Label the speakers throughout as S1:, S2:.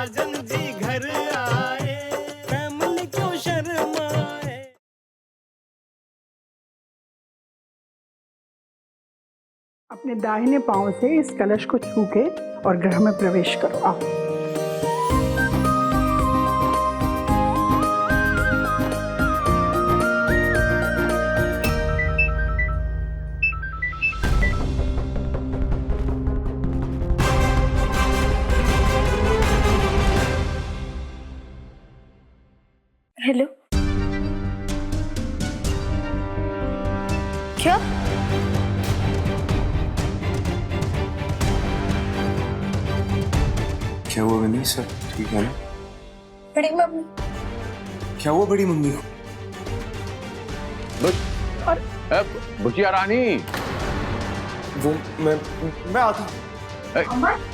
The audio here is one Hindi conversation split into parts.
S1: साजन जी घर आए, फैमिली क्यों शर्माए।
S2: अपने दाहिने पांव से इस कलश को छू के और ग्रह में प्रवेश करो। आओ।
S3: हेलो, क्या?
S4: क्या हुआ विनी सर, ठीक है ना?
S3: बड़ी मम्मी।
S4: क्या हुआ बड़ी मम्मी को?
S5: बुचिया रानी,
S4: वो मैं आता।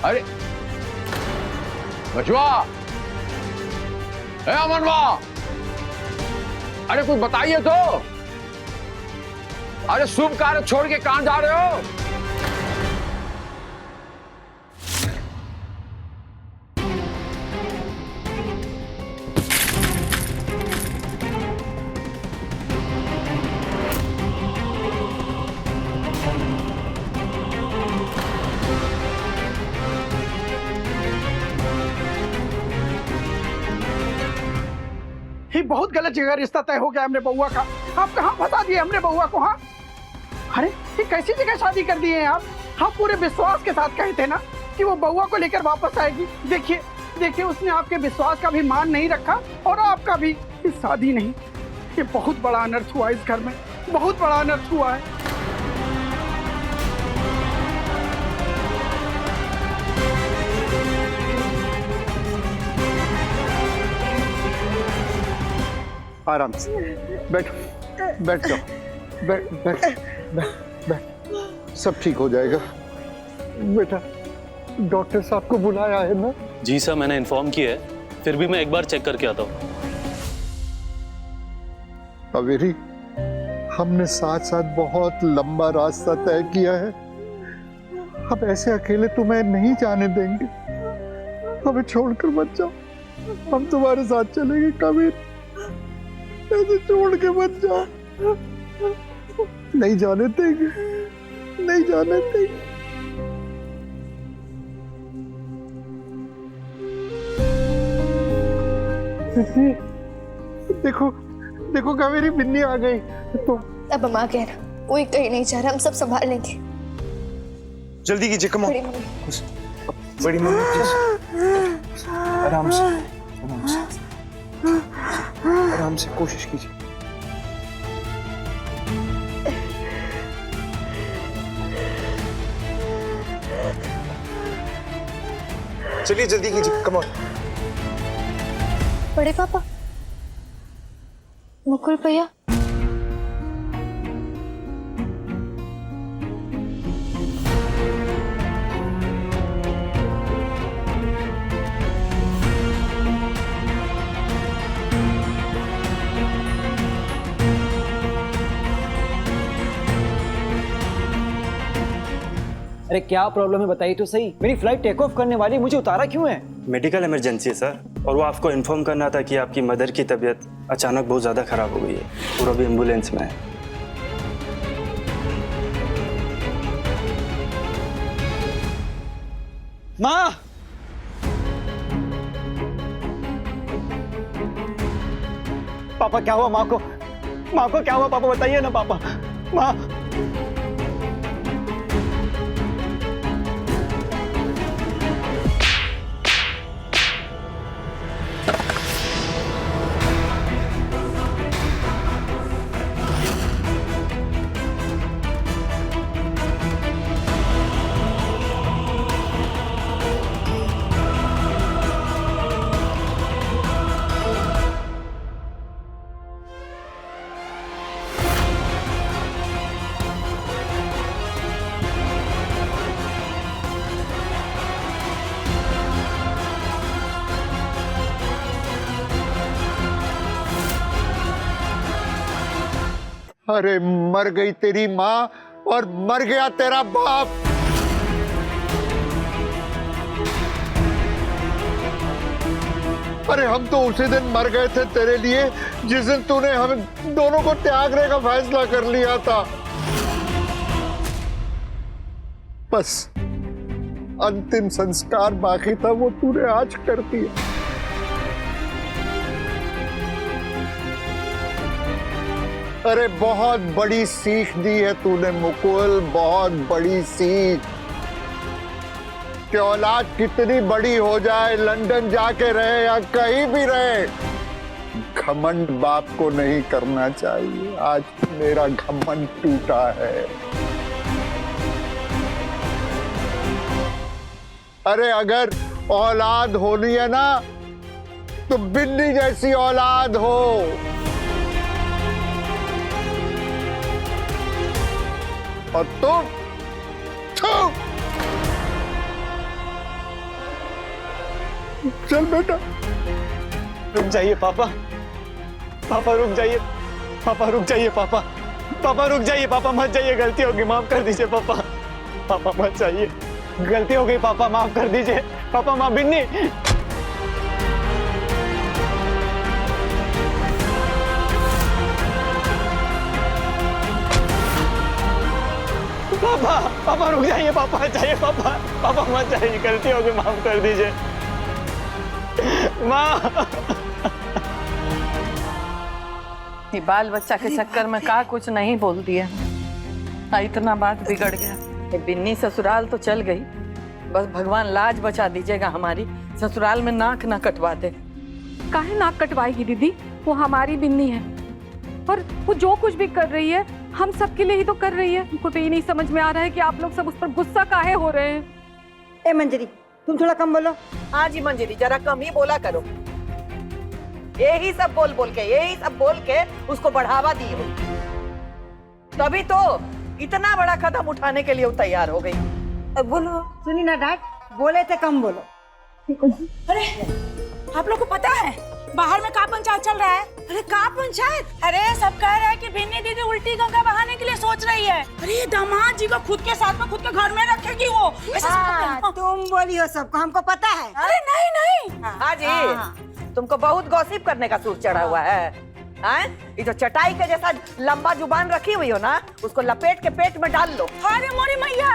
S5: अरे बचवा, अमनवा, अरे कुछ बताइए तो। अरे शुभ कार्य छोड़ के कहां जा रहे हो?
S2: ये बहुत गलत जगह रिश्ता तय हो गया हमने बउआ का। आप कहाँ फंसा दिए हमने बउआ को? हाँ, अरे ये कैसी जगह शादी कर दिए हैं आप? आप पूरे विश्वास के साथ कहे थे ना कि वो बउआ को लेकर वापस आएगी। देखिए देखिए, उसने आपके विश्वास का भी मान नहीं रखा और आपका भी। ये शादी नहीं, ये बहुत बड़ा अनर्थ हुआ इस घर में, बहुत बड़ा अनर्थ हुआ है।
S6: आराम से बैठो, बैठ जाओ, बैठ बैठ बैठ बैठ, सब ठीक हो जाएगा। बेटा, डॉक्टर साहब को बुलाया है ना?
S7: जी सर, मैंने इन्फॉर्म किया है, फिर भी मैं एक बार चेक करके आता हूँ।
S6: कावेरी, हमने साथ साथ बहुत लंबा रास्ता तय किया है। अब ऐसे अकेले तुम्हें नहीं जाने देंगे। हमें छोड़कर मत जाओ, हम तुम्हारे साथ चलेंगे। कावेरी, ऐसे छोड़ के मत जाओ, नहीं जाने देंगे, नहीं जाने देंगे। देखो देखो कावेरी, बिन्नी आ गई। तो
S3: अब हम आ गए ना, कोई कहीं नहीं जा रहा, हम सब संभाल लेंगे।
S4: जल्दी कीजिए, कम ऑन।
S3: बड़ी मम्मी,
S4: बड़ी मम्मी प्लीज, आराम से, आराम से, आराम से, कोशिश कीजिए। चलिए जल्दी कीजिए, कम ऑन।
S3: बड़े पापा, मुकुल भैया,
S8: अरे क्या प्रॉब्लम है बताइए तो सही। मेरी फ्लाइट टेक ऑफ करने वाली, मुझे उतारा क्यों है?
S9: मेडिकल इमरजेंसी है सर, और वो आपको इन्फॉर्म करना था कि आपकी मदर की तबीयत अचानक बहुत ज़्यादा खराब हो गई है और अभी एम्बुलेंस में है।
S8: माँ, पापा क्या हुआ माँ को? माँ को क्या हुआ पापा, बताइए ना पापा। माँ,
S6: अरे मर गई तेरी माँ और मर गया तेरा बाप। अरे हम तो उसी दिन मर गए थे तेरे लिए जिस दिन तूने हम दोनों को त्यागने का फैसला कर लिया था। बस अंतिम संस्कार बाकी था, वो तूने आज कर दिया। अरे बहुत बड़ी सीख दी है तूने मुकुल, बहुत बड़ी सीख कि औलाद कितनी बड़ी हो जाए, लंदन जाके रहे या कहीं भी रहे, घमंड बाप को नहीं करना चाहिए। आज मेरा घमंड टूटा है। अरे अगर औलाद होनी है ना तो बिन्नी जैसी औलाद हो। और तुम चल बेटा।
S8: रुक जाइए पापा, पापा रुक जाइए, पापा रुक जाइए, पापा पापा रुक जाइए, पापा मत जाइए, गलती होगी, माफ कर दीजिए पापा, पापा मत जाइए, गलती हो गई पापा, माफ कर दीजिए पापा। माँ बिन्नी, पापा पापा रुक जाइए, पापा जाइए, पापा पापा मत जाइए, गलती हो गई, माफ कर दीजिए माँ।
S10: ये बाल बच्चा के चक्कर में का कुछ नहीं बोल दिया, इतना बात बिगड़ गया। ये बिन्नी ससुराल तो चल गई, बस भगवान लाज बचा दीजिएगा हमारी, ससुराल में नाक ना कटवा दे।
S11: काहे नाक कटवाएगी दीदी, वो हमारी बिन्नी है और वो जो कुछ भी कर रही है हम सबके लिए ही तो कर रही है। हमको तो ये नहीं समझ में आ रहा है कि आप लोग सब उस पर गुस्सा काहे हो रहे हैं।
S12: ए मंजरी, तुम थोड़ा कम बोलो।
S10: हाँ जी मंजरी, जरा कम ही बोला करो। यही सब बोल के उसको बढ़ावा दी हो, तभी तो इतना बड़ा कदम उठाने के लिए वो तैयार हो गई।
S12: बोलो, सुनी ना डांट, बोले थे कम बोलो।
S13: अरे आप लोग को पता है बाहर में का पंचायत चल रहा है?
S12: अरे का पंचायत?
S13: अरे सब कह रहे हैं कि बिन्नी दीदी उल्टी गंगा बहाने के लिए सोच रही है। अरे ये दामाद जी को खुद के साथ में खुद के घर में रखेगी वो।
S12: तुम बोली हो सबको, हमको पता है।
S13: अरे नहीं नहीं,
S10: हाँ जी, तुमको बहुत गॉसिप करने का सूर चढ़ा हुआ है। ये जो चटाई के जैसा लंबा जुबान रखी हुई हो ना, उसको लपेट के पेट में डाल लो।
S13: अरे मोरी मैया,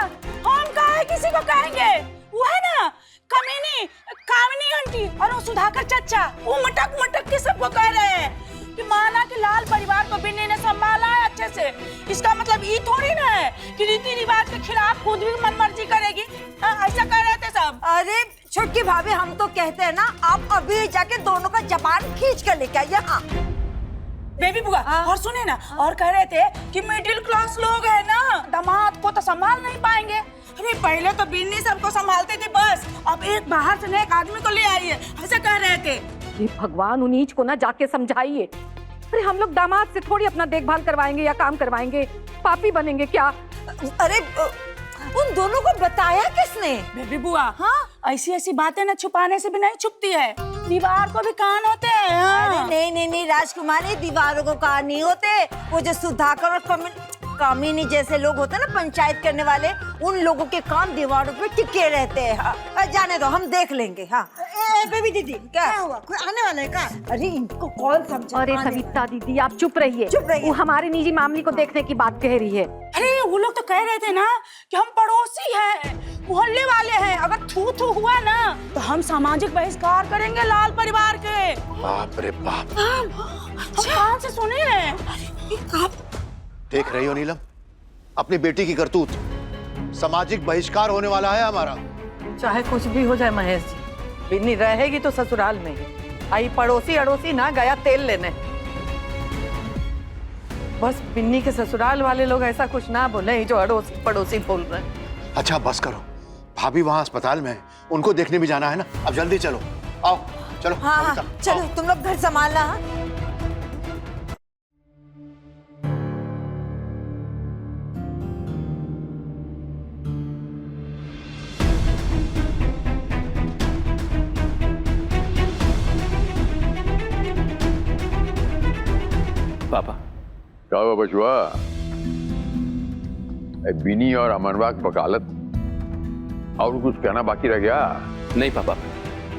S13: हम कहा किसी को कहेंगे, वो है ना कमीनी कामिनी आंटी और वो सुधाकर चचा, वो मटक मटक के सबको कह रहे हैं कि माना कि लाल परिवार को बिन्नी ने संभाला है अच्छे से। इसका मतलब ये थोड़ी ना है कि रीति रिवाज के खिलाफ खुद भी मनमर्जी करेगी। ऐसा कह रहे थे सब।
S12: अरे छोटकी भाभी, हम तो कहते हैं ना, आप अभी जाके दोनों का जबान खींच कर लेके आइए। हाँ
S13: बेबी बुआ, और सुने ना, और कह रहे थे कि मिडिल क्लास लोग है ना, दामाद को तो संभाल नहीं पाएंगे। अरे पहले तो बिन्नी सबको संभालते थे बस, अब एक बाहर से एक आदमी को ले आई है, ऐसा कह रहे थे।
S11: ये भगवान, उन नीच को ना जाके समझाइए। अरे हम लोग दामाद से थोड़ी अपना देखभाल करवाएंगे या काम करवाएंगे, पापी बनेंगे क्या?
S12: अरे उन दोनों को बताया किसने?
S13: बेबी बुआ, हाँ ऐसी ऐसी बातें ना छुपाने से भी नहीं छुपती है, दीवार को भी कान होते हैं। हाँ।
S12: अरे नहीं राजकुमारी, दीवारों को कान नहीं होते। वो जो सुधाकर और कामिनी जैसे लोग होते हैं ना, पंचायत करने वाले, उन लोगों के कान दीवारों पे टिके रहते हैं। हाँ। जाने दो, हम देख लेंगे। हाँ बेबी दीदी, क्या हुआ? कोई आने वाला है क्या? अरे इनको कौन समझा?
S11: अरे सविता दीदी, आप चुप रहिए। वो हमारे निजी मामले को देखने की बात कह रही है।
S13: अरे वो लोग तो कह रहे थे ना कि हम पड़ोसी हैं, मोहल्ले वाले हैं, अगर थू थू हुआ ना तो हम सामाजिक बहिष्कार करेंगे लाल परिवार के।
S6: बाप रे बाप।
S13: हम कहाँ से सुने हैं?
S14: देख रही हो नीलम, अपनी बेटी की करतूत, सामाजिक बहिष्कार होने वाला है हमारा।
S10: चाहे कुछ भी हो जाए महेश जी, बिन्नी रहेगी तो ससुराल में ही। आई पड़ोसी अड़ोसी ना गया तेल लेने। बस बिन्नी के ससुराल वाले लोग ऐसा कुछ ना बोले जो अड़ोसी पड़ोसी बोल रहे हैं।
S14: अच्छा बस करो, भाभी वहाँ अस्पताल में है, उनको देखने भी जाना है ना। अब जल्दी चलो, आओ चलो।
S12: हाँ चलो, तुम लोग घर संभालना।
S7: पापा
S6: क्या हुआ बचुआ? बिनी और अमरवा की वकालत और कुछ कहना बाकी रह गया?
S7: नहीं पापा,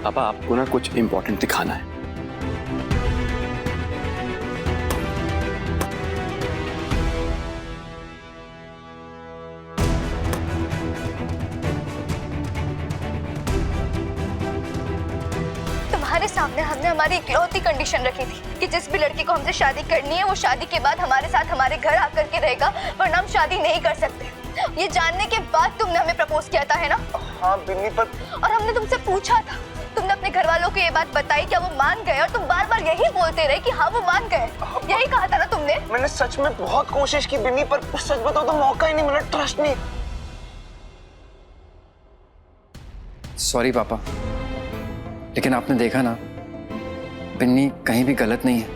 S4: पापा आपको ना कुछ इंपॉर्टेंट दिखाना है।
S3: तुम्हारे सामने हमने हमारी इकलौती कंडीशन रखी थी कि जिस भी लड़की को हमसे शादी करनी है वो शादी के बाद हमारे साथ हमारे घर आकर के रहेगा, वरना हम शादी नहीं कर सकते। ये जानने के बाद तुमने हमें प्रपोज किया था, है ना?
S8: हाँ बिन्नी, पर
S3: और हमने तुमसे पूछा था, तुमने अपने घर वालों को ये बात बताई, क्या वो मान गए? और तुम बार बार यही बोलते रहे कि हाँ वो मान गए। यही कहा था ना तुमने?
S8: मैंने सच में बहुत कोशिश की बिन्नी, पर सच बताओ तो मौका ही नहीं मिला, ट्रस्ट नहीं।
S4: सॉरी पापा, लेकिन आपने देखा ना बिन्नी कहीं भी गलत नहीं है।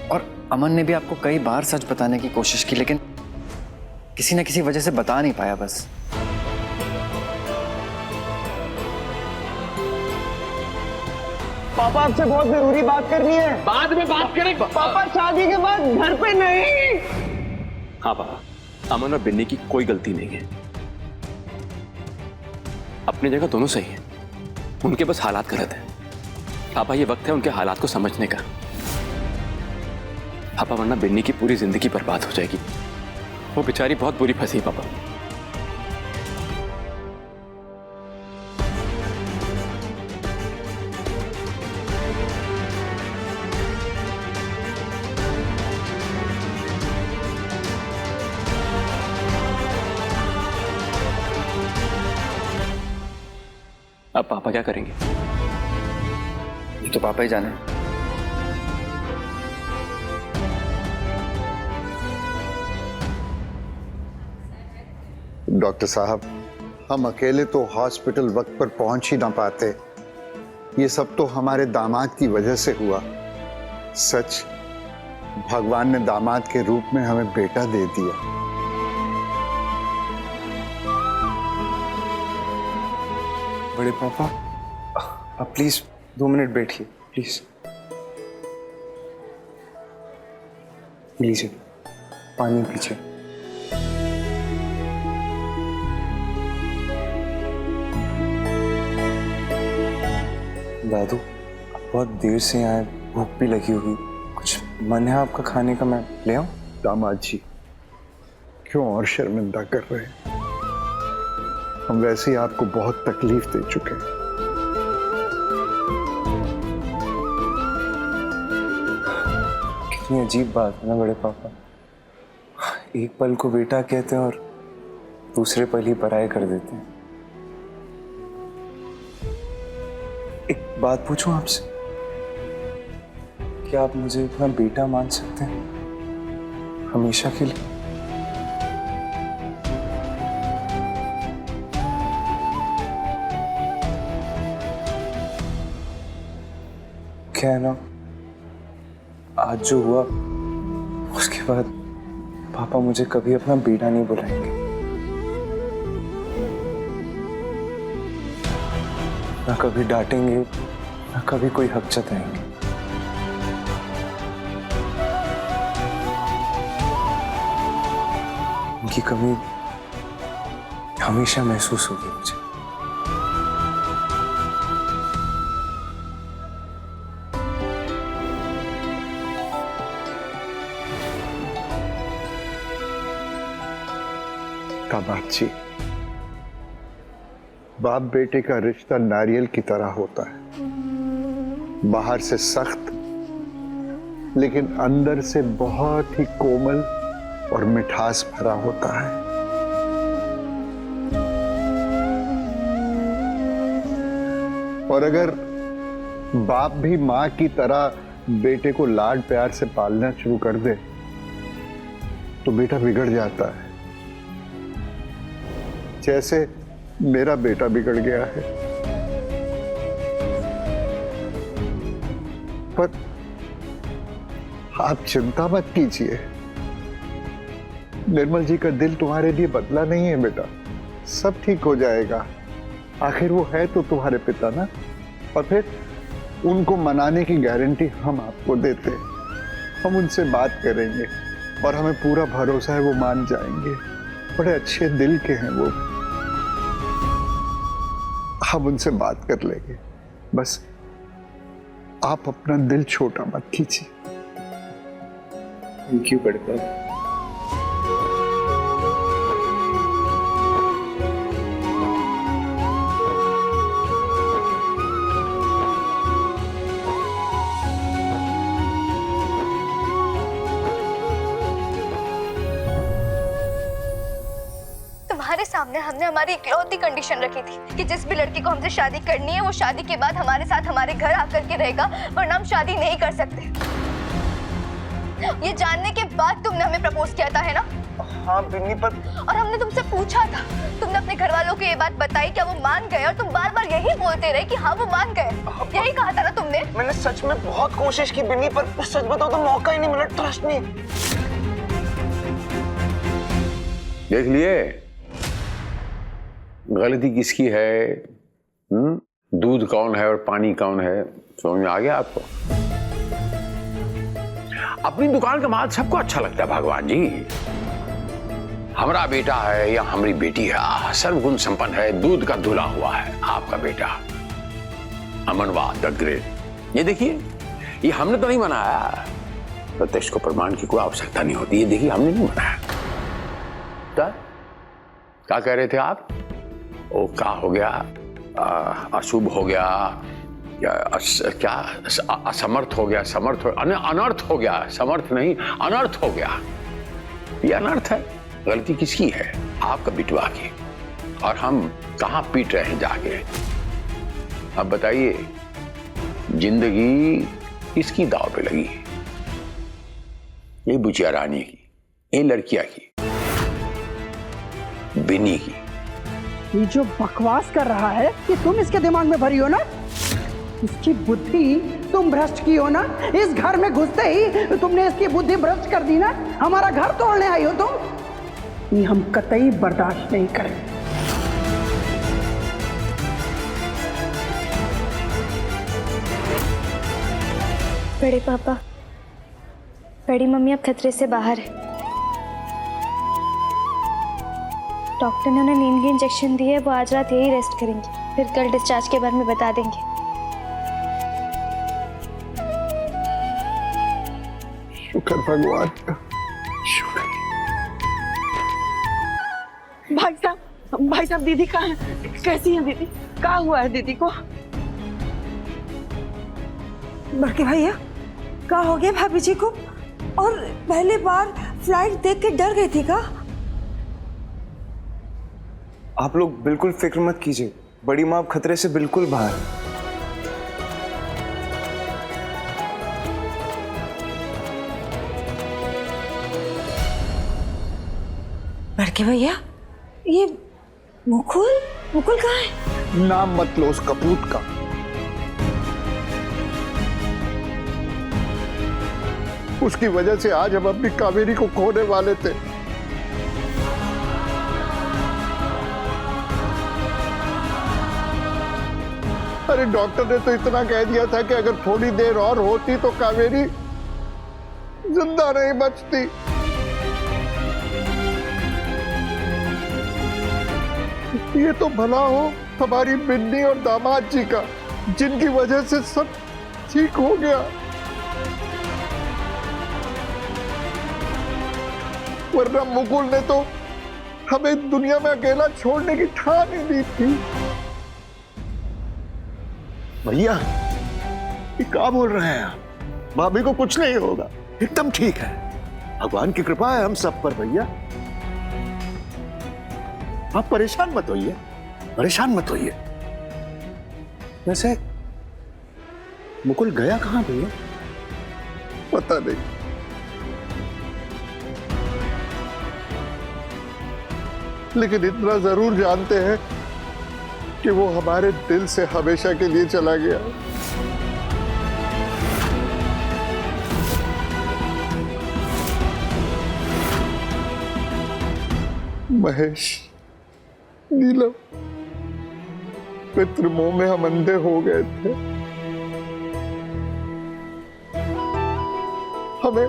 S4: और अमन ने भी आपको कई बार सच बताने की कोशिश की, लेकिन किसी न किसी वजह से बता नहीं पाया बस।
S8: पापा आपसे बहुत जरूरी बात करनी है।
S5: बाद में बात करें।
S8: पापा शादी के बाद घर पे नहीं।
S4: हाँ पापा, अमन और बिन्नी की कोई गलती नहीं है। अपनी जगह दोनों सही हैं, उनके बस हालात गलत हैं। पापा ये वक्त है उनके हालात को समझने का। पापा वरना बिन्नी की पूरी जिंदगी बर्बाद हो जाएगी। वो बेचारी बहुत बुरी फंसी पापा। अब पापा क्या करेंगे ये तो पापा ही जाने।
S6: डॉक्टर साहब, हम अकेले तो हॉस्पिटल वक्त पर पहुंच ही ना पाते। ये सब तो हमारे दामाद की वजह से हुआ। सच, भगवान ने दामाद के रूप में हमें बेटा दे दिया।
S4: बड़े पापा आप प्लीज 2 मिनट बैठिए प्लीज। लीजिए पानी पीजिए। दादू आप बहुत देर से आए, भूख भी लगी होगी, कुछ मन है आपका खाने का? मैं ले आऊं?
S6: दामाद जी क्यों और शर्मिंदा कर रहे हैं? हम वैसे ही आपको बहुत तकलीफ दे चुके हैं।
S4: कितनी अजीब बात है ना बड़े पापा, एक पल को बेटा कहते हैं और दूसरे पल ही पराये कर देते हैं। एक बात पूछूं आपसे, क्या आप मुझे अपना बेटा मान सकते हैं हमेशा के लिए? क्या है ना, आज जो हुआ उसके बाद पापा मुझे कभी अपना बेटा नहीं बुलाएंगे, ना कभी डांटेंगे, ना कभी कोई हक जताएंगे। उनकी कमी हमेशा महसूस होगी मुझे।
S6: दामाद जी, बाप बेटे का रिश्ता नारियल की तरह होता है। बाहर से सख्त लेकिन अंदर से बहुत ही कोमल और मिठास भरा होता है। और अगर बाप भी मां की तरह बेटे को लाड प्यार से पालना शुरू कर दे तो बेटा बिगड़ जाता है, जैसे मेरा बेटा बिगड़ गया है। पर आप चिंता मत कीजिए, निर्मल जी का दिल तुम्हारे लिए बदला नहीं है बेटा, सब ठीक हो जाएगा। आखिर वो है तो तुम्हारे पिता ना, और फिर उनको मनाने की गारंटी हम आपको देते हैं। हम उनसे बात करेंगे और हमें पूरा भरोसा है वो मान जाएंगे। बड़े अच्छे दिल के हैं वो। हम उनसे बात कर लेंगे। बस आप अपना दिल छोटा मत कीजिए।
S4: थैंक यू बड़े पापा।
S3: तुम्हारे सामने हमने हमारी इकलौती कंडीशन रखी थी कि जिस भी लड़की को हमसे शादी करनी है वो शादी के बाद हमारे साथ हमारे घर आकर के रहेगा, वरना हम शादी नहीं कर सकते। ये जानने के बाद तुमने हमें प्रपोज किया था, है ना?
S4: हाँ बिन्नी, पर
S3: और हमने तुमसे पूछा था, तुमने अपने घर वालों को ये बात बताई, क्या वो मान गए? और तुम बार बार यही बोलते रहे कि हाँ वो मान गए। यही कहा था ना तुमने?
S4: मैंने सच में बहुत कोशिश की बिन्नी, पर सच बताओ तो मौका ही नहीं मिला। ट्रस्ट नहीं।
S5: देख लिए गलती किसकी है? दूध कौन है और पानी कौन है, समझ में आ गया आपको? अपनी दुकान का माल सबको अच्छा लगता है भगवान जी। हमारा बेटा है या हमारी बेटी है, सर्वगुण संपन्न है, दूध का धुला हुआ है आपका बेटा अमनवा द ग्रेट। ये देखिए, ये हमने तो नहीं बनाया, प्रत्यक्ष को प्रमाण की कोई आवश्यकता नहीं होती। ये देखिए, हमने नहीं बनाया। क्या कह रहे थे आप? ओ क्या हो गया? अशुभ हो गया या क्या असमर्थ हो गया? अनर्थ हो गया। समर्थ नहीं, अनर्थ हो गया। ये अनर्थ है। गलती किसकी है? आपका बिटवा की। और हम कहाँ पीट रहे हैं जाके? अब बताइए, जिंदगी किसकी दाव पे लगी? ये बुचिया रानी की, ये लड़किया की, बिन्नी की।
S2: ये जो बकवास कर रहा है कि तुम इसके दिमाग में भरी हो ना, इसकी बुद्धि तुम भ्रष्ट की हो ना। इस घर में घुसते ही तुमने इसकी बुद्धि भ्रष्ट कर दी ना। हमारा घर तोड़ने आई हो तुम। ये हम कतई बर्दाश्त नहीं करें।
S3: बड़े पापा, बड़ी मम्मी अब खतरे से बाहर है। डॉक्टर ने उन्हें नींद के इंजेक्शन दिए, वो आज रात यही रेस्ट करेंगे, फिर कल डिस्चार्ज के बारे में बता देंगे।
S6: शुक्र भगवान का, शुक्र।
S10: भाई साहब दीदी कहाँ है? कैसी है दीदी? क्या हुआ है दीदी को?
S12: बड़के भैया, क्या हो गया भाभी जी को? और पहली बार फ्लाइट देख के डर गई थी का?
S4: आप लोग बिल्कुल फिक्र मत कीजिए, बड़ी माँ अब खतरे से बिल्कुल बाहर है।
S12: बड़के भैया, ये मुकुल कहाँ है?
S6: नाम मत लो उस कपूत का। उसकी वजह से आज हम अपनी कावेरी को खोने वाले थे। अरे डॉक्टर ने तो इतना कह दिया था कि अगर थोड़ी देर और होती तो कावेरी जिंदा नहीं बचती। ये तो भला हो हमारी बिन्नी और दामाद जी का, जिनकी वजह से सब ठीक हो गया। वरना मुकुल ने तो हमें दुनिया में अकेला छोड़ने की ठान ही दी थी।
S14: भैया, ये क्या बोल रहे हैं आप? भाभी को कुछ नहीं होगा, एकदम ठीक है। भगवान की कृपा है हम सब पर भैया। आप परेशान मत होइए, परेशान मत होइए। वैसे मुकुल गया कहां भैया?
S6: पता नहीं, लेकिन इतना जरूर जानते हैं कि वो हमारे दिल से हमेशा के लिए चला गया। महेश, नीलम, पितृमोह में हम अंधे हो गए थे। हमें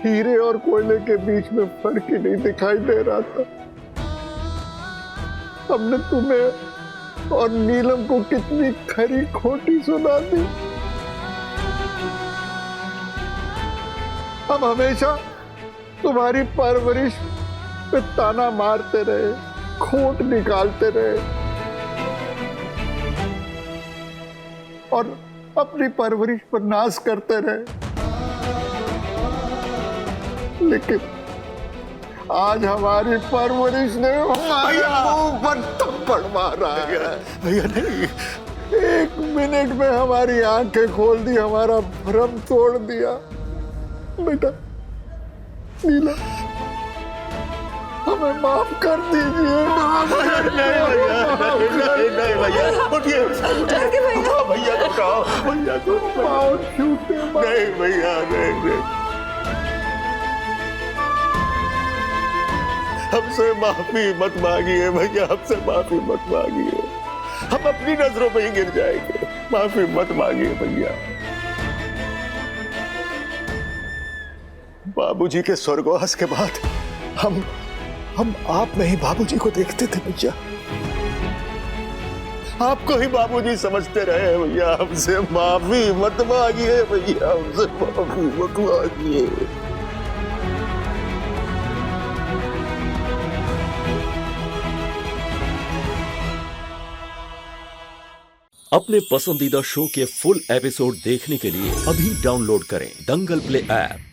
S6: हीरे और कोयले के बीच में फर्क ही नहीं दिखाई दे रहा था। हमने तुम्हें और नीलम को कितनी खरी खोटी सुना दी। हम हमेशा तुम्हारी परवरिश पे ताना मारते रहे, खोट निकालते रहे और अपनी परवरिश पर नाज करते रहे, लेकिन आज हमारी परवरिश ने हमारे मुंह पर थप्पड़ मारा है।
S14: भैया नहीं,
S6: 1 मिनट में हमारी आंखें खोल दी, हमारा भ्रम तोड़ दिया। बेटा नीला, हमें माफ कर दीजिए।
S14: नहीं भैया, उठिए भैया को उठाओ, भैया को
S6: पाँव छूते।
S14: नहीं भैया, नहीं, हमसे माफी मत मांगिए भैया, हमसे माफी मत मांगिए, हम अपनी नजरों में ही गिर जाएंगे। माफी मत मांगिए भैया। बाबूजी के स्वर्गवास के बाद हम आप में ही बाबूजी को देखते थे भैया, आपको ही बाबूजी समझते रहे भैया। हमसे माफी मत मांगिए भैया, हमसे माफी मत मांगिए।
S15: अपने पसंदीदा शो के फुल एपिसोड देखने के लिए अभी डाउनलोड करें दंगल प्ले ऐप।